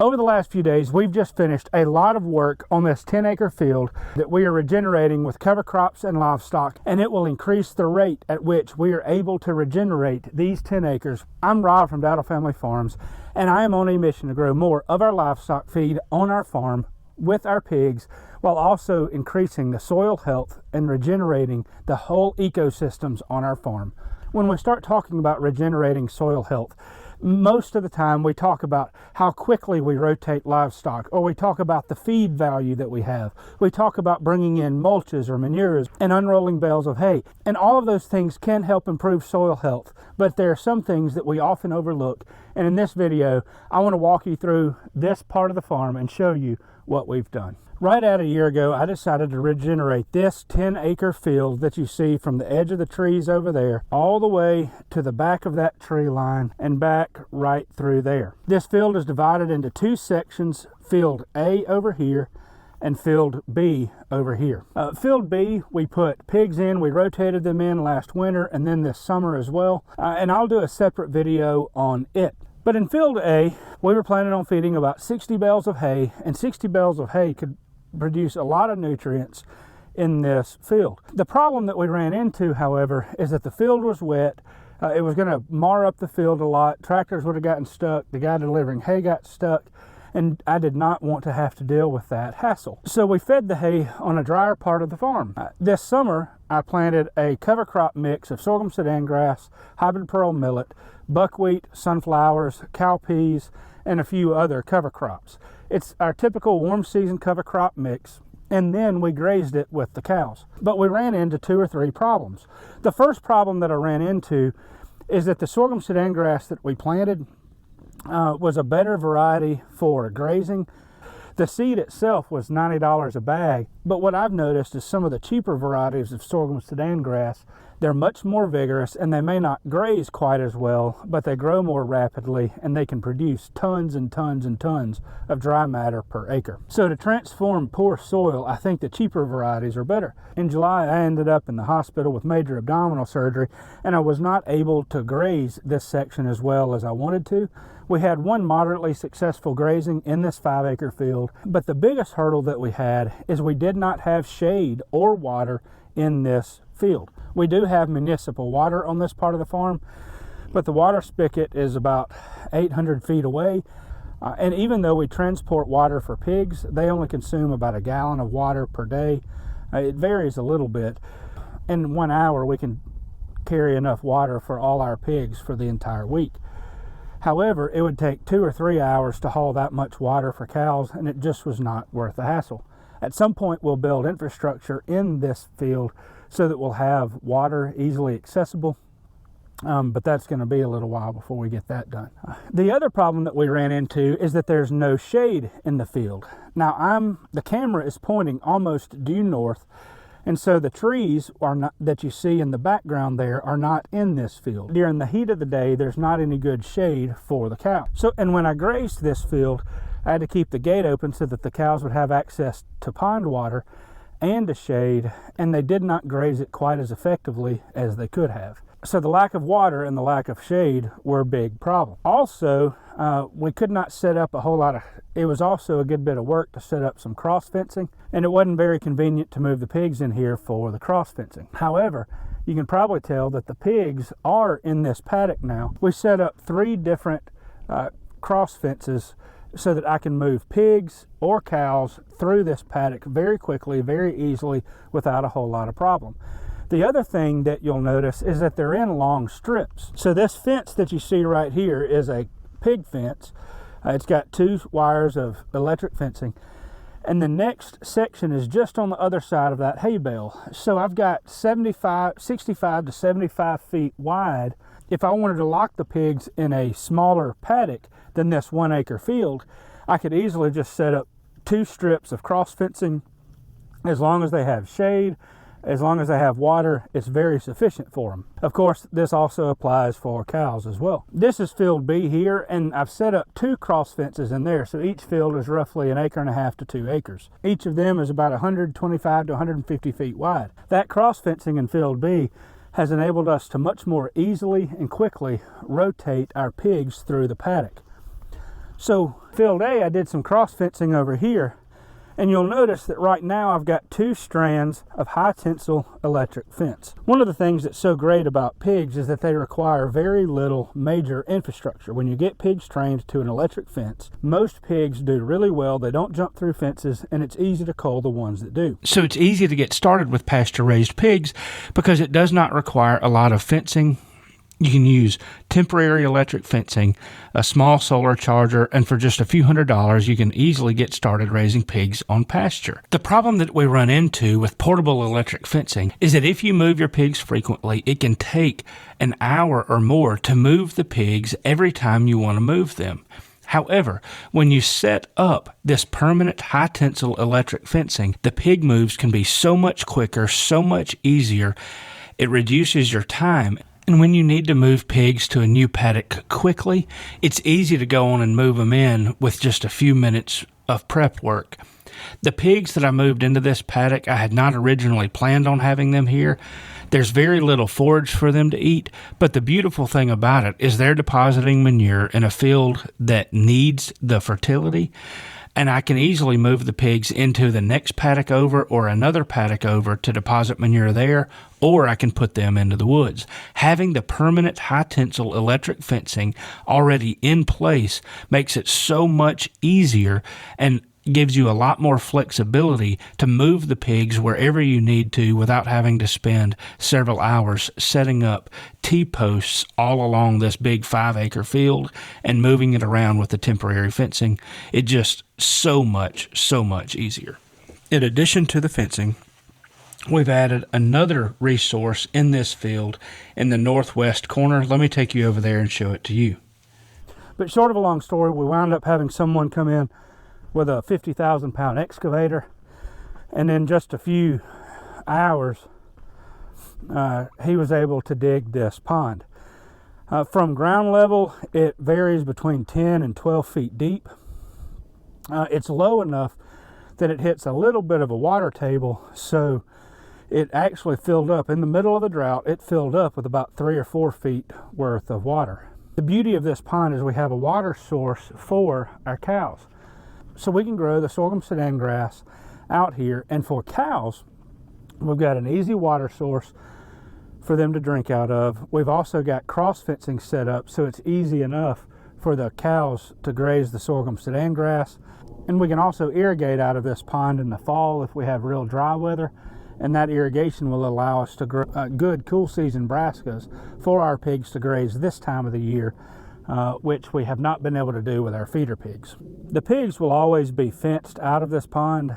Over the last few days, we've just finished a lot of work on this 10-acre field that we are regenerating with cover crops and livestock, and it will increase the rate at which we are able to regenerate these 10 acres. I'm Rob from Dowdle Family Farms, and I am on a mission to grow more of our livestock feed on our farm with our pigs, while also increasing the soil health and regenerating the whole ecosystems on our farm. When we start talking about regenerating soil health, most of the time we talk about how quickly we rotate livestock, or we talk about the feed value that we have. We talk about bringing in mulches or manures and unrolling bales of hay. And all of those things can help improve soil health, but there are some things that we often overlook. And in this video, I want to walk you through this part of the farm and show you what we've done. Right at a year ago, I decided to regenerate this 10-acre field that you see from the edge of the trees over there all the way to the back of that tree line and back right through there. This field is divided into two sections, field A over here and field B over here. Field B, we put pigs in. We rotated them in last winter and then this summer as well, and I'll do a separate video on it. But in field A, we were planning on feeding about 60 bales of hay, and 60 bales of hay could produce a lot of nutrients in this field. The problem that we ran into, however, is that the field was wet. It was going to mar up the field a lot. Tractors would have gotten stuck. The guy delivering hay got stuck, and I did not want to have to deal with that hassle. So we fed the hay on a drier part of the farm. This summer, I planted a cover crop mix of sorghum sudan grass, hybrid pearl millet, buckwheat, sunflowers, cowpeas, and a few other cover crops. It's our typical warm season cover crop mix, and then we grazed it with the cows. But we ran into 2 or 3 problems. The first problem that I ran into is that the sorghum sudan grass that we planted was a better variety for grazing. The seed itself was $90 a bag, but what I've noticed is some of the cheaper varieties of sorghum sudan grass, they're much more vigorous and they may not graze quite as well, but they grow more rapidly and they can produce tons and tons and tons of dry matter per acre. So to transform poor soil, I think the cheaper varieties are better. In July, I ended up in the hospital with major abdominal surgery, and I was not able to graze this section as well as I wanted to. We had one moderately successful grazing in this 5-acre field, but the biggest hurdle that we had is we did not have shade or water in this field. We do have municipal water on this part of the farm, but the water spigot is about 800 feet away. And even though we transport water for pigs, they only consume about 1 gallon of water per day. It varies a little bit. In 1 hour, we can carry enough water for all our pigs for the entire week. However, it would take 2 or 3 hours to haul that much water for cows, and it just was not worth the hassle. At some point, we'll build infrastructure in this field so that we'll have water easily accessible, but that's going to be a little while before we get that done. The other problem that we ran into is that there's no shade in the field. Now, the camera is pointing almost due north, and so the trees are not, that you see in the background there, are not in this field. During the heat of the day, there's not any good shade for the cow. And when I grazed this field, I had to keep the gate open so that the cows would have access to pond water and to shade, and they did not graze it quite as effectively as they could have. So the lack of water and the lack of shade were a big problem. Also, we could not set up a whole lot of, it was also a good bit of work to set up some cross fencing, and it wasn't very convenient to move the pigs in here for the cross fencing. However, you can probably tell that the pigs are in this paddock now. We set up 3 different cross fences so that I can move pigs or cows through this paddock very quickly, very easily, without a whole lot of problem. The other thing that you'll notice is that they're in long strips. So this fence that you see right here is a pig fence. It's got 2 wires of electric fencing, and the next section is just on the other side of that hay bale. So I've got 65 to 75 feet wide. If I wanted to lock the pigs in a smaller paddock than this 1-acre field, I could easily just set up 2 strips of cross fencing. As long as they have shade, as long as they have water, it's very sufficient for them. Of course, this also applies for cows as well. This is field B here, and I've set up 2 cross fences in there, so each field is roughly 1.5 acres to 2 acres. Each of them is about 125 to 150 feet wide. That cross fencing in field B has enabled us to much more easily and quickly rotate our pigs through the paddock. So field A, I did some cross fencing over here, and you'll notice that right now I've got 2 strands of high tensile electric fence. One of the things that's so great about pigs is that they require very little major infrastructure. When you get pigs trained to an electric fence, most pigs do really well. They don't jump through fences, and it's easy to cull the ones that do. So it's easy to get started with pasture-raised pigs because it does not require a lot of fencing. You can use temporary electric fencing, a small solar charger, and for just a few $100s, you can easily get started raising pigs on pasture. The problem that we run into with portable electric fencing is that if you move your pigs frequently, it can take an hour or more to move the pigs every time you want to move them. However, when you set up this permanent high tensile electric fencing, the pig moves can be so much quicker, so much easier. It reduces your time. And when you need to move pigs to a new paddock quickly, it's easy to go on and move them in with just a few minutes of prep work. The pigs that I moved into this paddock, I had not originally planned on having them here. There's very little forage for them to eat, but the beautiful thing about it is they're depositing manure in a field that needs the fertility, and I can easily move the pigs into the next paddock over or another paddock over to deposit manure there, or I can put them into the woods. Having the permanent high tensile electric fencing already in place makes it so much easier and gives you a lot more flexibility to move the pigs wherever you need to without having to spend several hours setting up T-posts all along this big 5-acre field and moving it around with the temporary fencing. It just so much easier. In addition to the fencing, we've added another resource in this field in the northwest corner. Let me take you over there and show it to you. But short of a long story, we wound up having someone come in with a 50,000-pound excavator, and in just a few hours he was able to dig this pond. From ground level, it varies between 10 and 12 feet deep. It's low enough that it hits a little bit of a water table, so it actually filled up. In the middle of the drought, it filled up with about 3 or 4 feet worth of water. The beauty of this pond is we have a water source for our cows. So we can grow the sorghum Sudan grass out here, and for cows, we've got an easy water source for them to drink out of. We've also got cross fencing set up, so it's easy enough for the cows to graze the sorghum Sudan grass. And we can also irrigate out of this pond in the fall if we have real dry weather, and that irrigation will allow us to grow good cool season brassicas for our pigs to graze this time of the year, which we have not been able to do with our feeder pigs. The pigs will always be fenced out of this pond.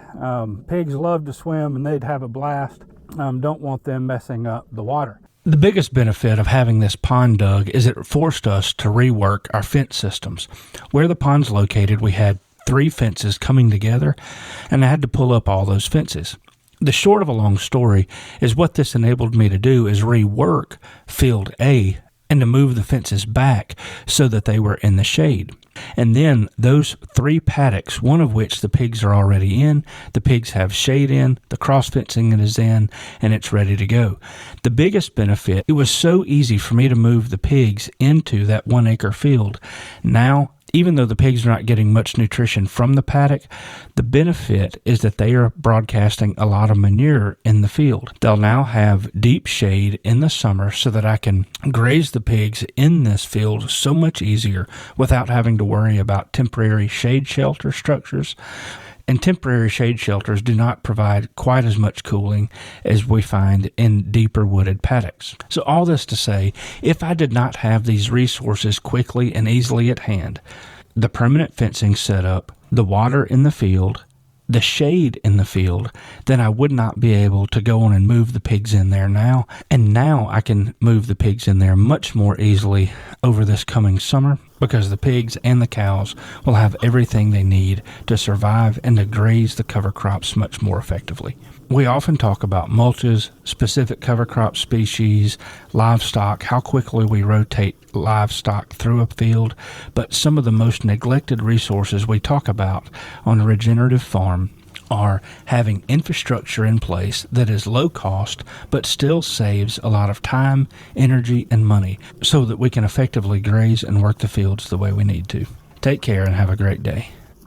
Pigs love to swim and they'd have a blast. Don't want them messing up the water. The biggest benefit of having this pond dug is it forced us to rework our fence systems. Where the pond's located, we had 3 fences coming together, and I had to pull up all those fences. The short of a long story is what this enabled me to do is rework Field A and to move the fences back so that they were in the shade. And then those 3 paddocks, one of which the pigs are already in, the pigs have shade in, the cross fencing is in, and it's ready to go. The biggest benefit, it was so easy for me to move the pigs into that 1-acre field. Now, even though the pigs are not getting much nutrition from the paddock, the benefit is that they are broadcasting a lot of manure in the field. They'll now have deep shade in the summer so that I can graze the pigs in this field so much easier without having to worry about temporary shade shelter structures. And temporary shade shelters do not provide quite as much cooling as we find in deeper wooded paddocks. So all this to say, if I did not have these resources quickly and easily at hand, the permanent fencing set up, the water in the field, the shade in the field, then I would not be able to go on and move the pigs in there now. And now I can move the pigs in there much more easily over this coming summer because the pigs and the cows will have everything they need to survive and to graze the cover crops much more effectively. We often talk about mulches, specific cover crop species, livestock, how quickly we rotate livestock through a field, but some of the most neglected resources we talk about on a regenerative farm are having infrastructure in place that is low cost but still saves a lot of time, energy, and money so that we can effectively graze and work the fields the way we need to. Take care and have a great day.